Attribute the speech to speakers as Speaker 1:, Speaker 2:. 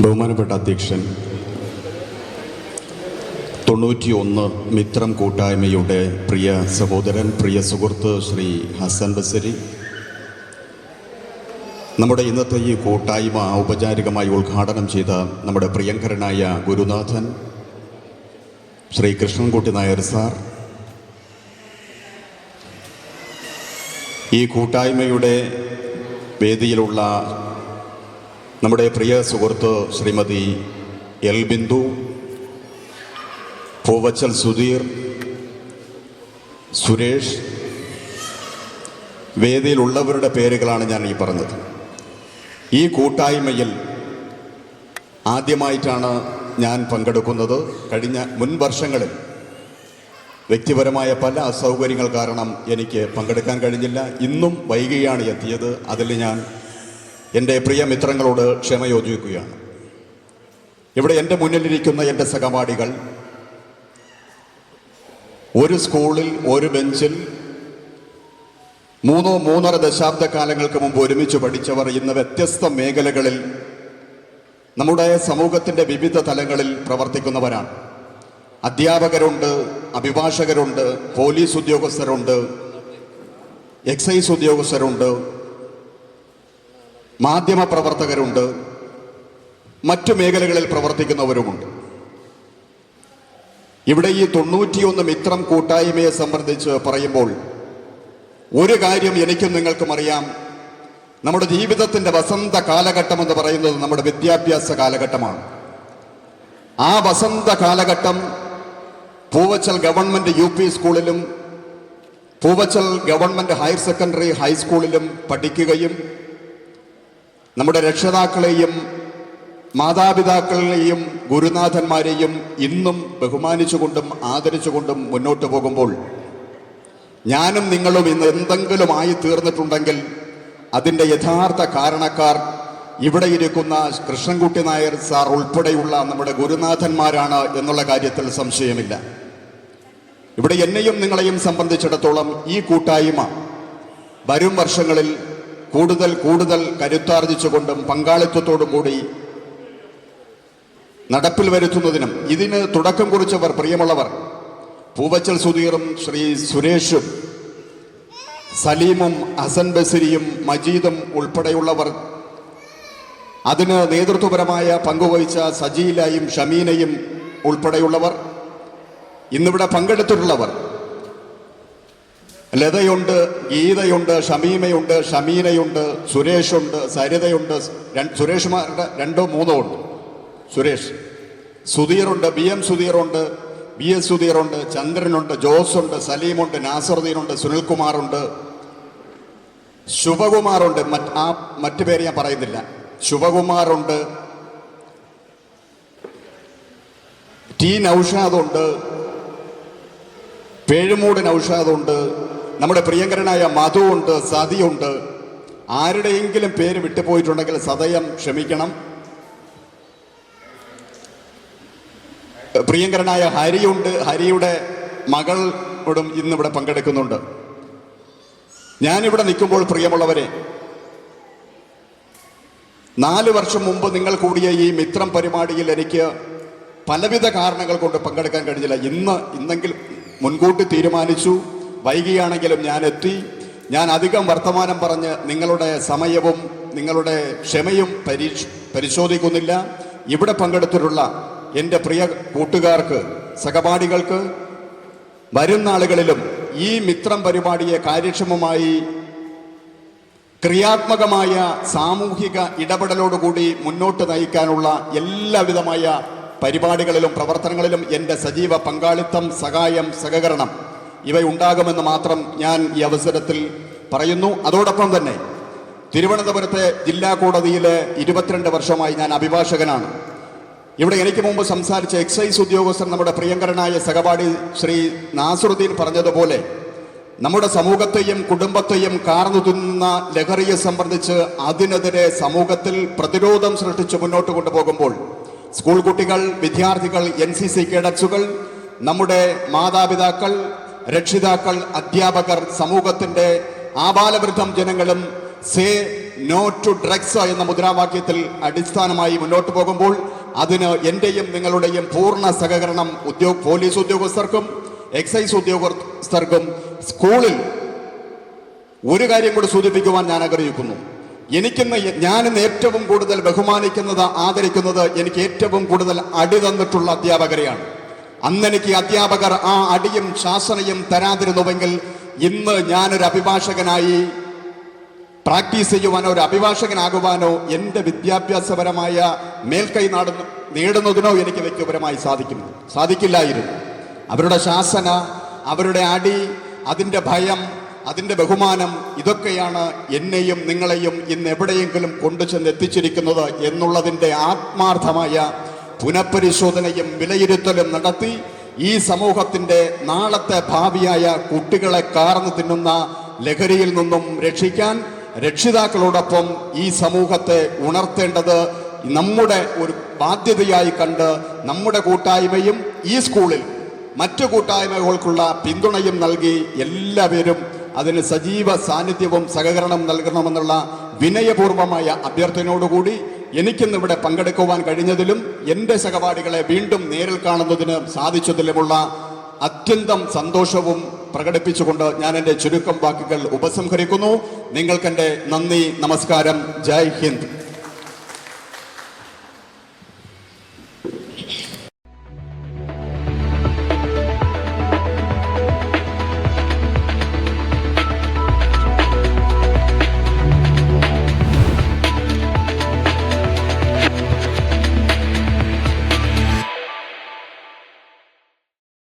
Speaker 1: ബഹുമാനപ്പെട്ട അധ്യക്ഷൻ, 91 മിത്രം കൂട്ടായ്മയുടെ പ്രിയ സഹോദരൻ, പ്രിയ സുഹൃത്ത് ശ്രീ ഹസൻ ബസരി, നമ്മുടെ ഇന്നത്തെ ഈ കൂട്ടായ്മ ഔപചാരികമായി ഉദ്ഘാടനം ചെയ്ത നമ്മുടെ പ്രിയങ്കരനായ ഗുരുനാഥൻ ശ്രീ കൃഷ്ണൻകുട്ടി നായർ സാർ, ഈ കൂട്ടായ്മയുടെ വേദിയിലുള്ള നമ്മുടെ പ്രിയ സുഹൃത്ത് ശ്രീമതി എൽ ബിന്ദു, പൂവച്ചൽ സുധീർ, സുരേഷ്, വേദിയിലുള്ളവരുടെ പേരുകളാണ് ഞാൻ ഈ പറഞ്ഞത്. ഈ കൂട്ടായ്മയിൽ ആദ്യമായിട്ടാണ് ഞാൻ പങ്കെടുക്കുന്നത്. കഴിഞ്ഞ മുൻ വർഷങ്ങളിൽ വ്യക്തിപരമായ പല അസൗകര്യങ്ങൾ കാരണം എനിക്ക് പങ്കെടുക്കാൻ കഴിഞ്ഞില്ല. ഇന്നും വൈകിയാണ് എത്തിയത്. അതിൽ ഞാൻ എൻ്റെ പ്രിയ മിത്രങ്ങളോട് ക്ഷമ യോജിക്കുകയാണ്. ഇവിടെ എൻ്റെ മുന്നിലിരിക്കുന്ന എൻ്റെ സഹപാഠികൾ ഒരു സ്കൂളിൽ ഒരു ബെഞ്ചിൽ 3.5 ദശാബ്ദ കാലങ്ങൾക്ക് മുമ്പ് ഒരുമിച്ച് പഠിച്ചവർ ഇന്ന് വ്യത്യസ്ത മേഖലകളിൽ നമ്മുടെ സമൂഹത്തിൻ്റെ വിവിധ തലങ്ങളിൽ പ്രവർത്തിക്കുന്നവരാണ്. അധ്യാപകരുണ്ട്, അഭിഭാഷകരുണ്ട്, പോലീസ് ഉദ്യോഗസ്ഥരുണ്ട്, എക്സൈസ് ഉദ്യോഗസ്ഥരുണ്ട്, മാധ്യമപ്രവർത്തകരുണ്ട്, മറ്റു മേഖലകളിൽ പ്രവർത്തിക്കുന്നവരുമുണ്ട്. ഇവിടെ ഈ 91 മിത്രം കൂട്ടായ്മയെ സംബന്ധിച്ച് പറയുമ്പോൾ ഒരു കാര്യം എനിക്കും നിങ്ങൾക്കും അറിയാം. നമ്മുടെ ജീവിതത്തിൻ്റെ വസന്ത കാലഘട്ടം എന്ന് പറയുന്നത് നമ്മുടെ വിദ്യാഭ്യാസ കാലഘട്ടമാണ്. ആ വസന്ത കാലഘട്ടം പൂവച്ചൽ ഗവൺമെൻറ് UP സ്കൂളിലും പൂവച്ചൽ ഗവൺമെൻറ് ഹയർ സെക്കൻഡറി ഹൈസ്കൂളിലും പഠിക്കുകയും നമ്മുടെ രക്ഷിതാക്കളെയും മാതാപിതാക്കളെയും ഗുരുനാഥന്മാരെയും ഇന്നും ബഹുമാനിച്ചുകൊണ്ടും ആദരിച്ചുകൊണ്ടും മുന്നോട്ട് പോകുമ്പോൾ ഞാനും നിങ്ങളും ഇന്ന് എന്തെങ്കിലും ആയി തീർന്നിട്ടുണ്ടെങ്കിൽ അതിൻ്റെ യഥാർത്ഥ കാരണക്കാർ ഇവിടെ ഇരിക്കുന്ന കൃഷ്ണൻകുട്ടി നായർ സാർ ഉൾപ്പെടെയുള്ള നമ്മുടെ ഗുരുനാഥന്മാരാണ് എന്നുള്ള കാര്യത്തിൽ സംശയമില്ല. ഇവിടെ എന്നെയും നിങ്ങളെയും സംബന്ധിച്ചിടത്തോളം ഈ കൂട്ടായ്മ വരും വർഷങ്ങളിൽ കൂടുതൽ കരുത്താർജിച്ചുകൊണ്ടും പങ്കാളിത്തത്തോടും കൂടി നടപ്പിൽ വരുത്തുന്നതിനും ഇതിന് തുടക്കം കുറിച്ചവർ പ്രിയമുള്ളവർ പൂവച്ചൽ സുധീറും ശ്രീ സുരേഷും സലീമും ഹസൻ ബസരിയും മജീദും ഉൾപ്പെടെയുള്ളവർ, അതിന് നേതൃത്വപരമായ പങ്കുവഹിച്ച സജീലയും ഷമീനയും ഉൾപ്പെടെയുള്ളവർ, ഇന്നിവിടെ പങ്കെടുത്തിട്ടുള്ളവർ, ലതയുണ്ട്, ഗീതയുണ്ട്, ഷമീമയുണ്ട്, ഷമീനയുണ്ട്, സുരേഷുണ്ട്, സരിതയുണ്ട്, സുരേഷുമാരുടെ 2-3 ഉണ്ട്, സുരേഷ്, സുധീറുണ്ട്, BM സുധീറുണ്ട്, BS സുധീറുണ്ട്, ചന്ദ്രനുണ്ട്, ജോസുണ്ട്, സലീമുണ്ട്, നാസറുദ്ദീനുണ്ട്, സുനിൽകുമാറുണ്ട്, ശുഭകുമാറുണ്ട്, മറ്റു പേര് ഞാൻ പറയുന്നില്ല, ശുഭകുമാറുണ്ട്, T നൗഷാദുണ്ട്, പേഴുമൂട് നൗഷാദുണ്ട്, നമ്മുടെ പ്രിയങ്കരനായ മധു ഉണ്ട്, സതിയുണ്ട്. ആരുടെയെങ്കിലും പേര് വിട്ടുപോയിട്ടുണ്ടെങ്കിൽ സദയം ക്ഷമിക്കണം. പ്രിയങ്കരനായ ഹരിയുണ്ട്, ഹരിയുടെ മകളോടും ഇന്നിവിടെ പങ്കെടുക്കുന്നുണ്ട്. ഞാനിവിടെ നിൽക്കുമ്പോൾ പ്രിയമുള്ളവരെ, 4 വർഷം മുമ്പ് നിങ്ങൾ കൂടിയ ഈ മിത്രം പരിപാടിയിൽ എനിക്ക് പലവിധ കാരണങ്ങൾ കൊണ്ട് പങ്കെടുക്കാൻ കഴിഞ്ഞില്ല. ഇന്നെങ്കിലും മുൻകൂട്ടി തീരുമാനിച്ചു. വൈകിയാണെങ്കിലും ഞാൻ എത്തി. ഞാൻ അധികം വർത്തമാനം പറഞ്ഞ് നിങ്ങളുടെ സമയവും നിങ്ങളുടെ ക്ഷമയും പരിശോധിക്കുന്നില്ല. ഇവിടെ പങ്കെടുത്തിട്ടുള്ള എൻ്റെ പ്രിയ കൂട്ടുകാർക്ക്, സഹപാഠികൾക്ക് വരും നാളുകളിലും ഈ മിത്രം പരിപാടിയെ കാര്യക്ഷമമായി ക്രിയാത്മകമായ സാമൂഹിക ഇടപെടലോടുകൂടി മുന്നോട്ട് നയിക്കാനുള്ള എല്ലാവിധമായ പരിപാടികളിലും പ്രവർത്തനങ്ങളിലും എൻ്റെ സജീവ പങ്കാളിത്തം, സഹായം, സഹകരണം ഇവയുണ്ടാകുമെന്ന് മാത്രം ഞാൻ ഈ അവസരത്തിൽ പറയുന്നു. അതോടൊപ്പം തന്നെ തിരുവനന്തപുരത്തെ ജില്ലാ കോടതിയിലെ 22 വർഷമായി ഞാൻ അഭിഭാഷകനാണ്. ഇവിടെ എനിക്ക് മുമ്പ് സംസാരിച്ച എക്സൈസ് ഉദ്യോഗസ്ഥർ, നമ്മുടെ പ്രിയങ്കരനായ സഹപാഠി ശ്രീ നാസറുദ്ദീൻ പറഞ്ഞതുപോലെ, നമ്മുടെ സമൂഹത്തെയും കുടുംബത്തെയും കാർന്നു തിന്നുന്ന ലഹരിയെ സംബന്ധിച്ച് അതിനെതിരെ സമൂഹത്തിൽ പ്രതിരോധം സൃഷ്ടിച്ച് മുന്നോട്ട് കൊണ്ടുപോകുമ്പോൾ സ്കൂൾ കുട്ടികൾ, വിദ്യാർത്ഥികൾ, NCC കേഡറ്റ്സുകൾ, നമ്മുടെ മാതാപിതാക്കൾ, രക്ഷിതാക്കൾ, അധ്യാപകർ, സമൂഹത്തിൻ്റെ ആബാലവൃദ്ധം ജനങ്ങളും സേ നോ ടു ഡ്രഗ്സ് എന്ന മുദ്രാവാക്യത്തിൽ അടിസ്ഥാനമായി മുന്നോട്ട് പോകുമ്പോൾ അതിന് എന്റെയും നിങ്ങളുടെയും പൂർണ്ണ സഹകരണം പോലീസ് ഉദ്യോഗസ്ഥർക്കും എക്സൈസ് ഉദ്യോഗസ്ഥർക്കും സ്കൂളിൽ ഒരു കാര്യം കൂടി സൂചിപ്പിക്കുവാൻ ഞാൻ ആഗ്രഹിക്കുന്നു. ഞാനിന്ന് ഏറ്റവും കൂടുതൽ ബഹുമാനിക്കുന്നത്, ആദരിക്കുന്നത്, എനിക്ക് ഏറ്റവും കൂടുതൽ അടി തന്നിട്ടുള്ള അധ്യാപകരെയാണ്. അന്നെനിക്ക് അധ്യാപകർ ആ അടിയും ശാസനയും തരാതിരുന്നുവെങ്കിൽ ഇന്ന് ഞാനൊരു അഭിഭാഷകനായി പ്രാക്ടീസ് ചെയ്യുവാനോ ഒരു അഭിഭാഷകനാകുവാനോ എൻ്റെ വിദ്യാഭ്യാസപരമായ മേൽക്കൈ നേടുന്നതിനോ എനിക്ക് വ്യക്തിപരമായി സാധിക്കില്ലായിരുന്നു. അവരുടെ ശാസന, അവരുടെ അടി, അതിൻ്റെ ഭയം, അതിൻ്റെ ബഹുമാനം, ഇതൊക്കെയാണ് എന്നെയും നിങ്ങളെയും ഇന്ന് എവിടെയെങ്കിലും കൊണ്ടുചെന്ന് എത്തിച്ചിരിക്കുന്നത് എന്നുള്ളതിൻ്റെ ആത്മാർത്ഥമായ പുനഃപരിശോധനയും വിലയിരുത്തലും നടത്തി ഈ സമൂഹത്തിൻ്റെ നാളത്തെ ഭാവിയായ കുട്ടികളെ കാർന്നു തിന്നുന്ന ലഹരിയിൽ നിന്നും രക്ഷിക്കാൻ രക്ഷിതാക്കളോടൊപ്പം ഈ സമൂഹത്തെ ഉണർത്തേണ്ടത് നമ്മുടെ ഒരു ബാധ്യതയായി കണ്ട് നമ്മുടെ കൂട്ടായ്മയും ഈ സ്കൂളിൽ മറ്റു കൂട്ടായ്മകൾക്കുള്ള പിന്തുണയും നൽകി എല്ലാവരും അതിന് സജീവ സാന്നിധ്യവും സഹകരണം നൽകണമെന്നുള്ള വിനയപൂർവമായ അഭ്യർത്ഥനയോടുകൂടി എനിക്കിന്നിവിടെ പങ്കെടുക്കുവാൻ കഴിഞ്ഞതിലും എൻ്റെ സഹപാഠികളെ വീണ്ടും നേരിൽ കാണുന്നതിന് സാധിച്ചതിലുമുള്ള അത്യന്തം സന്തോഷവും പ്രകടിപ്പിച്ചുകൊണ്ട് ഞാൻ എൻ്റെ ചുരുക്കം വാക്കുകൾ ഉപസംഹരിക്കുന്നു. നിങ്ങൾക്കെൻ്റെ നന്ദി, നമസ്കാരം, ജയ് ഹിന്ദ്.